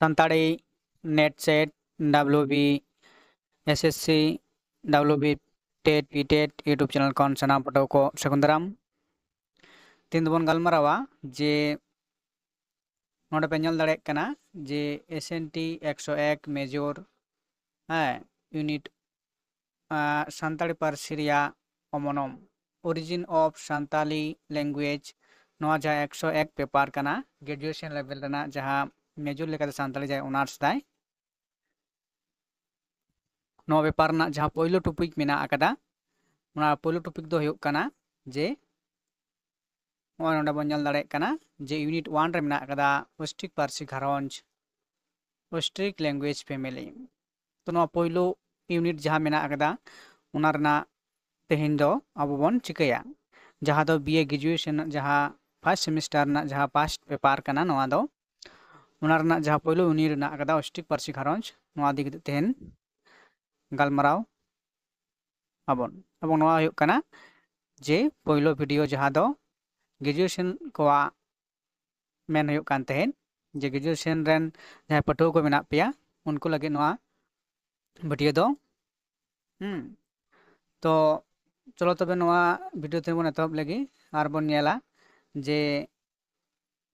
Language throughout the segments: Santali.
Santali NET SET WB SSC WB TET PTET YouTube channel कौन सना पटो को सकुंदराम तीन दोबन गलमारावा जे नोडे पे नेल दाड़ेक कना जे SNT 101 मेजर यूनिट सानताड़ी पारसी रिया अमनम ओरिजिन ऑफ सानताली लैंग्वेज नोआ जहाँ 101 पेपर कना ग्रेजुएशन लेवल रना जहाँ मेजर लेकर सानताली जाए ऑनर्स दाय नोआ पेपर ना जहाँ पहिलो टॉपिक मेना अकदा ओना पहिलो टॉपिक दो हुयुक कना जे नोआ नोडे बन नेल दाड़ेक कना जे यूनिट 1 रे मेना अकदा ऑस्ट्रिक पारसी घारंज ऑस्ट्रिक लैंग्वेज फैमिली तो नोआ पहिलो यूनिट जहाँ मेना अकदा ओना रना तेहेन दो आबो बन चिकाया जहाँ दो बीए ग्रेजुएशन जहाँ फर्स्ट सेमिस्टर ना जहाँ फर्स्ट पेपर कना नोआ दो ओना रना जहाँ पहिलो यूनिट रना अकदा ऑस्ट्रिक पारसी घारंज नोआ दी कते तेहेन गलमाराव आबन एबं नोआ हुयुक कना जे पहिलो वीडियो जहाँ दो ग्रेजुएशन कोआ मेन हुयुक कान तेहेन जे ग्रेजुएशन रेन जहाँ पठुआ को मेना पेया उनको लगे नोआ वीडियो दो तो चलो तबे नोआ वीडियो ते बन एतहब लगी आर बन नेला जे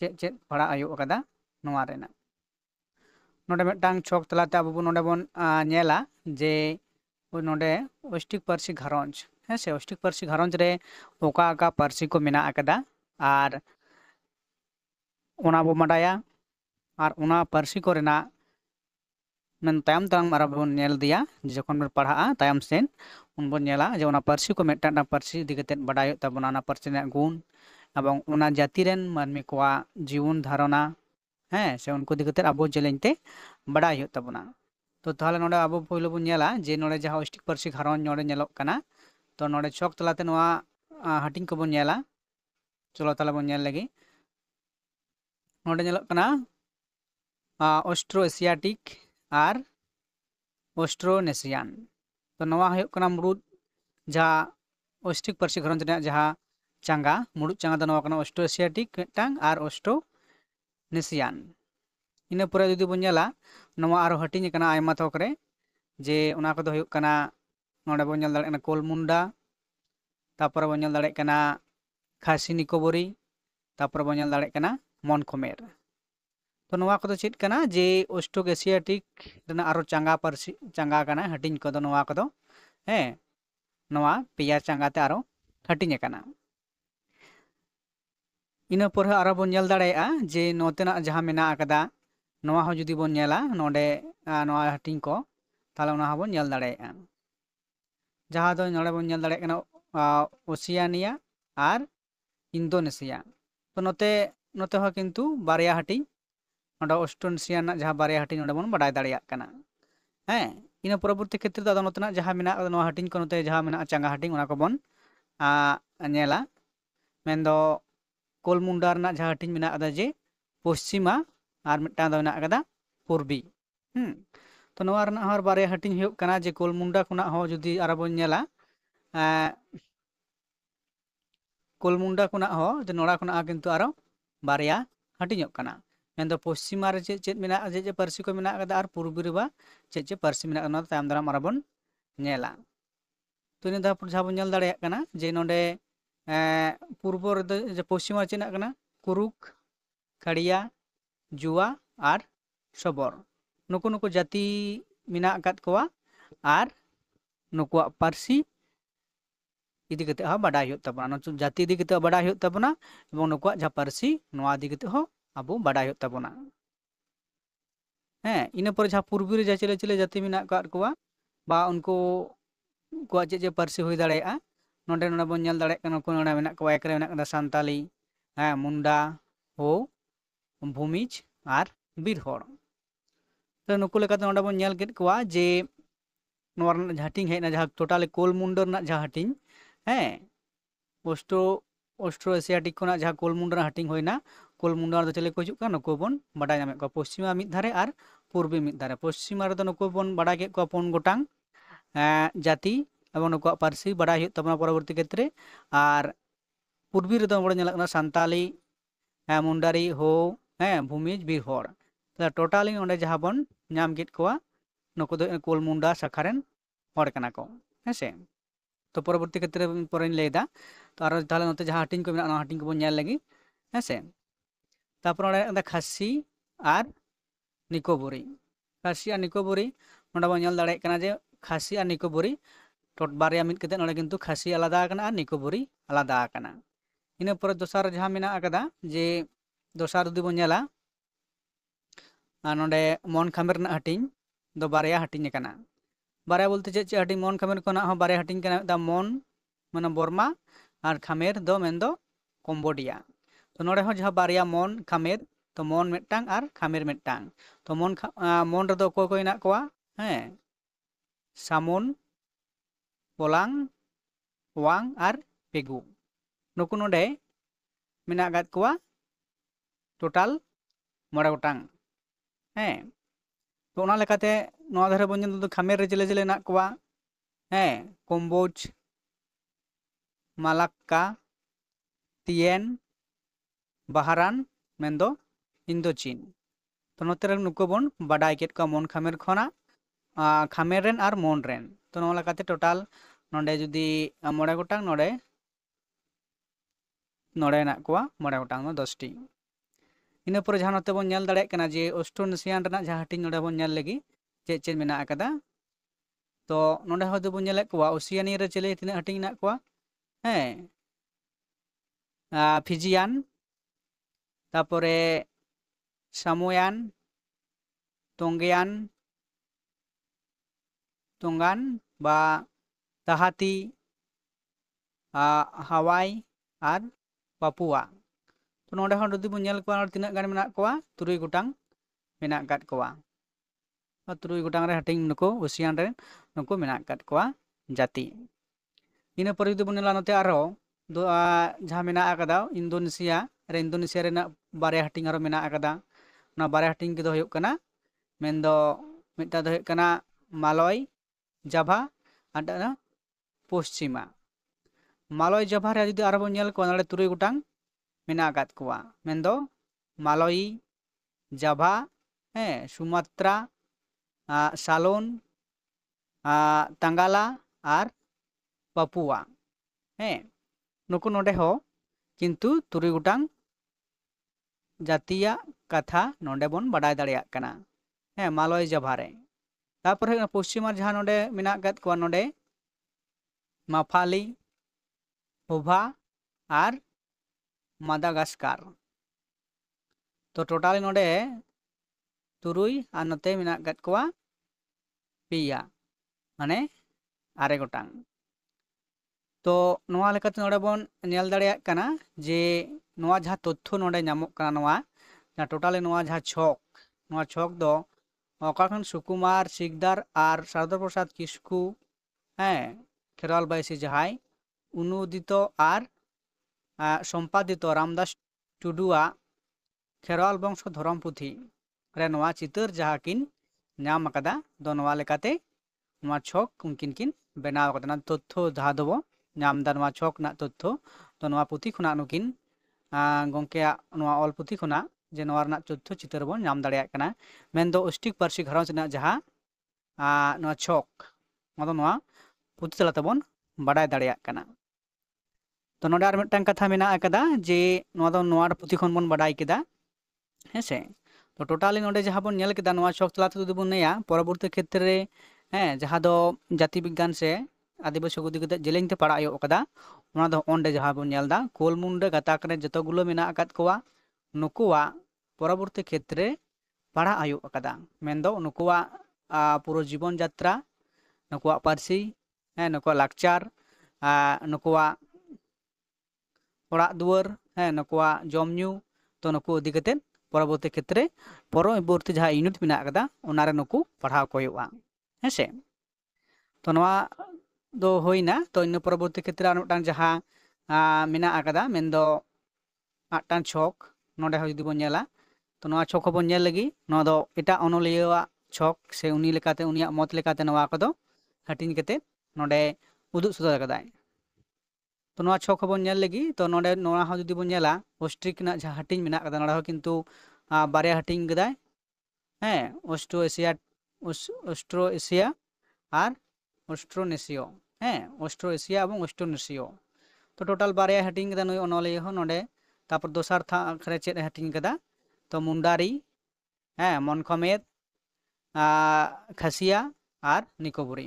चेद चेद पढ़ा हुयुक अकदा नोआ रेना नोडे मिदटांग छक तलाते आबो बन नोडे बन नेला जे नोडे ऑस्ट्रिक पारसी घारंज हेसे ऑस्ट्रिक पारसी घारंज रे ओका ओका पारसी को मेना अकदा आर ओना बो बाडाया आर ओना पारसी को रेना मेन तायम तायम आरा बन नेल दिया जखन बन पढ़ा तायम सेन उन बन नेला जे ओना पारसी को मिदटांग पारसी इदि कते बाडाय हुयुक ताबोना ओना पारसी रेना गुण एबं ओना जाति रेन मानमी कोआ जीवन धारणा से उनको इदि कते आबो जेलेंते बाडाय हुयुक ताबोना तो ताहले नोडे आबो पहिलो बन नेला जे नोडे जहाँ ऑस्ट्रिक पारसी घारंज नोडे नेलोग कना तो नोडे छक तलाते नोआ हाटिंग को बन नेला चलो ताहले बन नेल लगी नोडे नेलोग कना ऑस्ट्रो एशियाटिक आर ऑस्ट्रोनेशियन तो नोआ हुयुक कना मुरुद जहाँ ऑस्ट्रिक पारसी घारंज रेना जहाँ चांगा मुरुद चांगा दो नोआ कना ऑस्ट्रो एशियाटिक मिदटांग आर ऑस्ट्रोनेशियन इना परे जुदी बन नेला नोआ आरो हाटिंग कना आयमा थोक रे जे ओना को दो हुयुक कना नोडे बन नेल दाड़ेक कना कोलमुंडा तारपर बन नेल दाड़ेक कना खासी निकोबरी तारपर बन नेल दाड़ेक कना मनखमेर तो नोआ को दो चेद कना जे ऑस्ट्रो एशियाटिक रेना आरो चांगा पारसी चांगा कना हाटिंग को दो नोआ को दो नोआ पेया चांगा ते आरो हाटिंग कना इना परे आरो बन नेल दाड़ेया जे नोतेना जहाँ मेना अकदा नोआ हो जुदी बन नेला नोडे नोआ हाटिंग को ताहले ओना हबन नेल दाड़ेया जहाँ दो नोडे बन नेल दाड़ेया कना ओशियानिया आर इंडोनेशिया तो नोते नोते हो किन्तु बारया हाटिंग नोडे ऑस्ट्रोनेशिया ना जहाँ बारया हाटिंग नोडे बन बाडाय दाड़ेयाग कना इना परवर्ती क्षेत्र दो नोतेना जहाँ मेना नोआ हाटिंग को नोते जहाँ मेना चांगा हाटिंग ओना को बन नेला मेनदो कोलमुंडा रना जहाँ हाटिंग मेना अदा जे पश्चिमा आर मिदटांग दो मेना अकदा पूर्वी तो नोआ रना हर बारया हाटिंग हुयुक कना जे कोलमुंडा खुना हो जुदी आरो बन नेला कोलमुंडा खुना हो जे नोड़ा खुना किन्तु आरो बारया हाटिंगोग कना मेनदो पश्चिमा रे चेद चेद मेना जे पारसी को मेना अकदा आर पूर्वी रे बा चेद पारसी मेना ओना तायम दाराम आरो बन नेला तो इन दा जहाँ बन नेल दाड़ेयाग कना जे नोडे पूर्व रे जे पश्चिमा चेद कना कुरुक खड़िया जुआ आर सबोर नुकु नुकु जाति मेना अकाद कोआ आर नुकुआ पारसी इदी कते हो बाडाय हुयुक ताबोना जाति इदी कते बाडाय हुयुक ताबोना एबं नुकुआ जहाँ पारसी नोआ इदी कते हो आबो बाडाय हुयुक ताबोना इना परे जहाँ पूर्वी रे चिले चिले जाति मेना अकाद कोआ बा उनको कोआ जे पारसी हुई दाड़ेया नोडे नोडे बन नेल दाड़ेयाग कना को नोडे मेना कोआ एक रे मेना कदा सानताली मुंडा हो भूमिज आर बीर होड़ तो नुकु लेकाते नोडे बन नेल केद कोआ जे नोआ रना हाटिंग हेजना जहाँ टोटाली कोलमुंडा रना जहाँ हाटिंग ऑस्ट्रो एशियाटिक खुना जहाँ कोलमुंडा हाटिंग होइना कोलमुंडा दो चले को हिजुग काना नुकु बन बाडाय नामेद कोआ पश्चिमा मिद धारे आर पूर्वी मिद धारे पश्चिमा रे दो नुकु बन बाडाय केद कोआ 5 गोटांग जाति एबं नुकुआ पारसी बाडाय हुयुक ताबोना परवर्ती क्षेत्रे आर पूर्वी रे दो बड़ नेलक कना सानताली मुंडारी हो भूमिज बीर होड़ ᱴᱳᱴᱟᱞᱤ ᱚᱸᱰᱮ ᱡᱟᱦᱟᱸ ᱵᱚᱱ ᱧᱟᱢ ᱠᱮᱫ ᱠᱚᱣᱟ ᱱᱩᱠᱩ ᱫᱚ ᱠᱳᱞᱢᱩᱱᱰᱟ ᱥᱟᱠᱷᱟ ᱨᱮᱱ ᱦᱚᱲ ᱠᱟᱱᱟ ᱠᱚ ᱦᱮᱸᱥᱮ। तो परवर्ती क्षेत्र में परें लेदा तो आरो ताहले नोते जहां हटिंग को मेना हटिंग को बन नेल लगी हेसे तापर ओडे खासी आर निकोबरी खासी आर निकोबरी नोडा बन नेल दाड़े कना जे खासी आर निकोबरी टोट बारिया मिट कते नोडे किंतु खासी आलादा कना आर निकोबरी आलादा कना इना पर दोसार जहां मेना आकदा जे दोसार जुदी बन नेला नोडे मन खामेर ना हटिंग दो बारिया हटिंग कना बारे बोलते चे हटिंग मन खामेर को बारे हटिंग कना मन माने बर्मा और खामेर दो मेन दो कम्बोडिया तो नोडे हो जहां बारिया मन खामेर तो मन मिटांग और खामेर मिटांग तो मन रे दो को इना कोआ हैं सामुन पोलांग वांग और पेगु नुकु नोडे मेना गाद कोआ टोटाल 9 गोटांग हैं तो ओना लेकाते नोआ धारे बन तो खामेर रे जिले जिले ना कोआ हैं कम्बोज मालाक्का तियेन बाहारान मेंदो इंदोचीन तो नोते नुको बन बाडाय केट का मन खामेर खोना खामेर रेन और मन रेन तो नोआ लेकाते टोटाल नोडे जुदी 9 गोटांग नोडे ना कोआ 9 गोटांग 10 टी इना पर जहां नोते बन नेल दाड़े कना जे ऑस्ट्रोनेशियन रेना जहां हटिंग नोडे बन नेल लगी चे मेना आकदा तो नोडे हो दो बन नेले कोआ ओशियानिया रे चले तिना हटिंग ना कोआ हैं फिजियान तापरे सामोयान टोंगान बा ताहाती हावाई और पापुआ तो नोडे हो जुदी बन नेल कोआ तिना गान मेना कोआ 3 गोटांग मेना काट कोआ 3 गोटांग रे हटिंग नुको ओशियान रे नुको मेना काट कोआ जाति इना पर जुदी बन नेला नोते आरो दो जहां मेना आकदा इंडोनेशिया रेना बारे हटिंग आरो मेना आकदा ना बारे हटिंग के दो होयो कना मेनदो मिटा दो होयो कना मालय जाभा आडा पश्चिमा मालय जाभा रे जुदी आरो बन नेल को नाले 3 गोटांग मेना आकाद कोआ मेनदो मालयी जाभा हैं सुमात्रा सालोन तांगाला और पापुआ हैं नुकु नोडे हो किंतु 3 गोटांग जातिया कथा नोडे बन बाडाय दाड़ेया कना हैं मालय जाभा रे तापर पश्चिमा जहां नोडे मेना आकाद कोआ नोडे माफाली होभा और मादागास्कार तो टोटाल नोडे 3 और नोते मेना आकाद कोआ पिया माने 8 गोटांग तो नोआ लेकाते नोडे बन नेल दाड़ेया कना जे नोआ जहां तथ्य नोडे नामक कना नोआ टोटाली नोआ जहां छक दो ओकाखन सुकुमार सिकदार और शारदा प्रसाद किस्कू हैं खेरवाल बाईसी जहाय अनुदित और सम्पादित रामदास टुडुआ खेरवाल वंश धरम पुथी रे नोआ चितर जहां किन नाम अकदा दो नोआ लेकाते नोआ छक उनकिन किन बनाव कदा तथ्य जहां दो नाम दा नोआ छक ना तथ्य तो नोआ पुथी खुना नुकिन गंके नोआ ऑल पुथी खुना जे नोआ रना तथ्य चितर बन नाम दाड़ेया कना मेन दो अस्टिक पार्सी घरांच ना जहां नोआ छक नोआ पुथी तलाते बन बाडाय दाड़ेया कना तो नोडे आर मिदटां कथा मेना आकदा जे नोआ पुथी खन बन बाडाय केदा हेसे तो टोटाली नोडे जहां बन नेल केदा नोआ छक तलाते जुदी बन नेया परवर्ती क्षेत्र रे हैं जहां दो जाति विज्ञान से आदिवासी को दिगते जेलेंगते पड़ा आयो कदा ओना दो ओंडे जहां बन नेलदा कोलमुंडे गाताक रे जतोगुलो मेना आकाद कोआ नुकुआ परवर्ती क्षेत्र पड़ा आयो कदा मेनदो नुकुआ पूरा जीवन यात्रा नुकुआ पारसी हैं नुकुआ लाकचार नुकुआ ओड़ा दुआर हैं नुकुआ जमन्यू तो नुकु इदी कते परवर्ती क्षेत्र परवर्ती जहां यूनिट मेना आकदा ओनारे नुकु पढ़ाव को हुआ हेसे तो नोआ दो होइना तो इन परवर्ती क्षेत्र आर मिदटां जहां मेना आकदा मेनदो आटान छक नोडे हो जुदी बन नेला तो नोआ छक बन नेल लगी नोआ दो एटा अनलिया छक से उनी लेकाते उनिया मत लेकाते नोआ कदो हटिंग कते नोडे उदुग सदर कदाय तो नोआ छक बन नेल लगी तो नोडे नोआ हो जुदी बन नेला ऑस्ट्रिक ना जहां हटिंग मेना कदा नोडे हो किंतु बारे हटिंग कदाय ᱦᱮᱸ অস্ট্রো এশিয়া আর অস্ট্রোনেশীয় হ্যাঁ অস্ট্রো এশিয়া এবং অস্ট্রোনেশীয় তো টোটাल बारया हाटिंग कदा नुई अनलिया हो नोडे तापर दोसार थाक रे चेद हाटिंग कदा तो मुंडारी मनखमेद खासिया और निकोबरी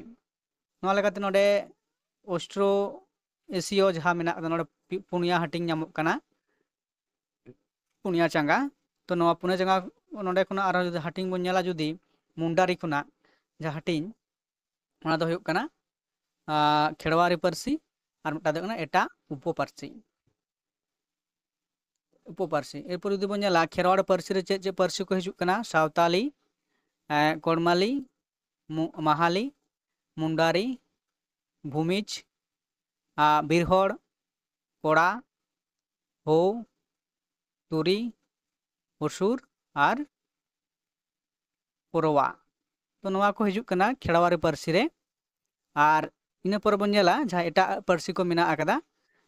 नोआ लेकाते नोडे ऑस्ट्रो एशियो जहाँ मेना कदा नोडे पुनिया हाटिंग नामक कना पुनिया चांगा तो नोआ पुनिया चांगा नोडे खुना आरो जुदी हाटिंग बन नेला जुदी मुंडारी खुना जहाँ हाटिंग ओना दो हुयुग कना खेड़वारी पारसी और मिटा दो कना एटा उपपारसी उपपारसी एरपर जुदी बन नेला खेरवाड़ पारसी रे चेद चेद पारसी को हिजुग कना सावताली कोड़माली माहाली मुंडारी भूमिज बीरहड़ कोड़ा हो तुरी उसुर और पुरवा तो नोआ को हिजुग कना खेड़वारी पारसी रे और इन पर बन नेला जहाँ एटा पारसी को मेना आकदा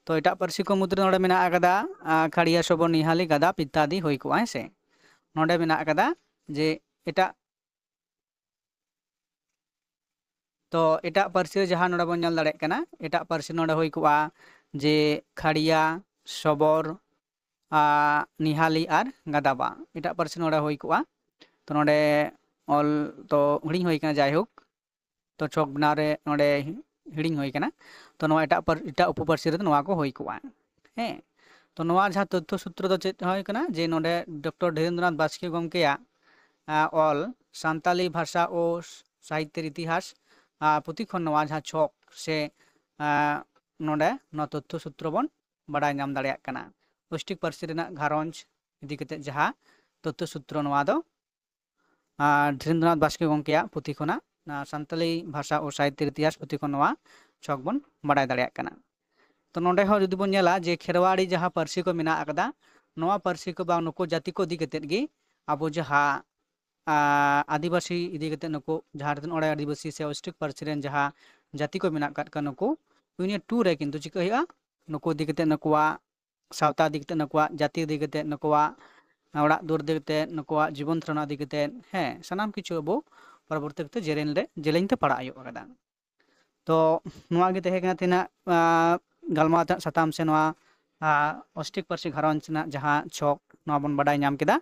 तो एटा पारसी को मुद्रे नोडे मेना आकदा खड़िया सबो निहाली गदा पित्तादि होई को है से नोडे मेना आकदा जे एटा तो एटा पारसी रे जहाँ नोडे बन नेल दाड़े कना एटा पारसी नोडे होई कोआ जे खड़िया सबोर निहाली और गदाबा एटा पारसी नोडे होई कोआ तो नोडे ऑल तो हिड़ी होई कना जायहोक तो चौक बनाव रे नोडे हिड़ी होई कना तो नोआ एटा उपपारसी रे नोआ को होई कोआ हैं तो नोआ जहाँ तथ्य सूत्र दो चेद होई कना जे नोडे डॉक्टर धीरेन्द्रनाथ बास्के गमकेया ऑल सान्ताली भाषा और साहित्येर इतिहास पुथि खन नोआ जहाँ छक से नोडे नोआ तथ्य सूत्र बन बाडाय नाम दाड़ेयाग कना ऑस्टिक पारसी रेना घारंज इदि कते जहाँ तथ्य सूत्र नोआ दो धीरेन्द्रनाथ बास्के गमकेया पुथि खना सान्ताली भाषा और साहित्येर इतिहास पुथि खन नोआ छक बन बाडाय दाड़ेयाग कना तो नोडे हो जुदी बन नेला जे खेरवाड़ी जहाँ पारसी को मेना आकदा नोआ पारसी को बा नुको जाति को इदि कतेद गे आबो जहाँ आदिवासी इदि कते नुको जहाँ ओडे आदिवासी से ऑस्टिक पारसी रेन जहाँ जाति को मेना काट का नुको यूनिट 2 रे किन्तु चिका हुआ नुको इदि कते नुकुआ सावता इदि कते नुकुआ जाति इदि कते नुकुआ ओड़ा दुर इदि कते नुकुआ जीवन धारणा इदि कते हैं सानाम किछु अबो परवर्ती कते जेरेन रे जेलें ते पढ़ा आयो कदा तो नोआ गे तहे कना तिना गालमाव साताम से नोआ ऑस्टिक पारसी घारंज ना जहाँ छक नोआ बन बाडाय नाम केदा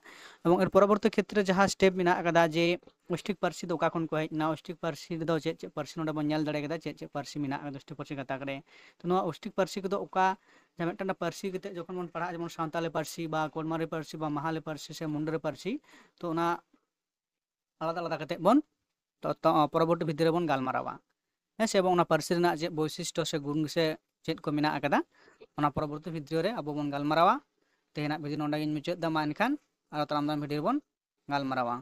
एबं एर परवर्ती क्षेत्र जहाँ स्टेप मेना कदा जे ऑस्टिक पारसी दो का खन को हेजना ऑस्टिक पारसी दो चेद चेद पारसी नोडे बन नेल दाड़े कदा चेद चेद पारसी मेना कदा ऑस्टिक पारसी गाता करे तो नोआ ऑस्टिक पारसी को ओका जहाँ मिदटान पारसी कते जखन बन पढ़ा जेमन सान्ताली पारसी बा कोड़मारी पारसी बा महाली पारसी से मुंडारी पारसी तो ओना आलादा आलादा कते बन तो परवर्ती भिडियो रे बन गालमारावा हैं से एबं ओना पारसी रेना जे वैशिष्ट्य से गुण से चेद को मेना आकदा ओना परवर्ती भिडियो रे आबो बन गालमारावा तेहेना भिडियो नोडे गिन मुचाद दा मा एनखान आरो ताराम दाम भिडियो बन गालमारावा।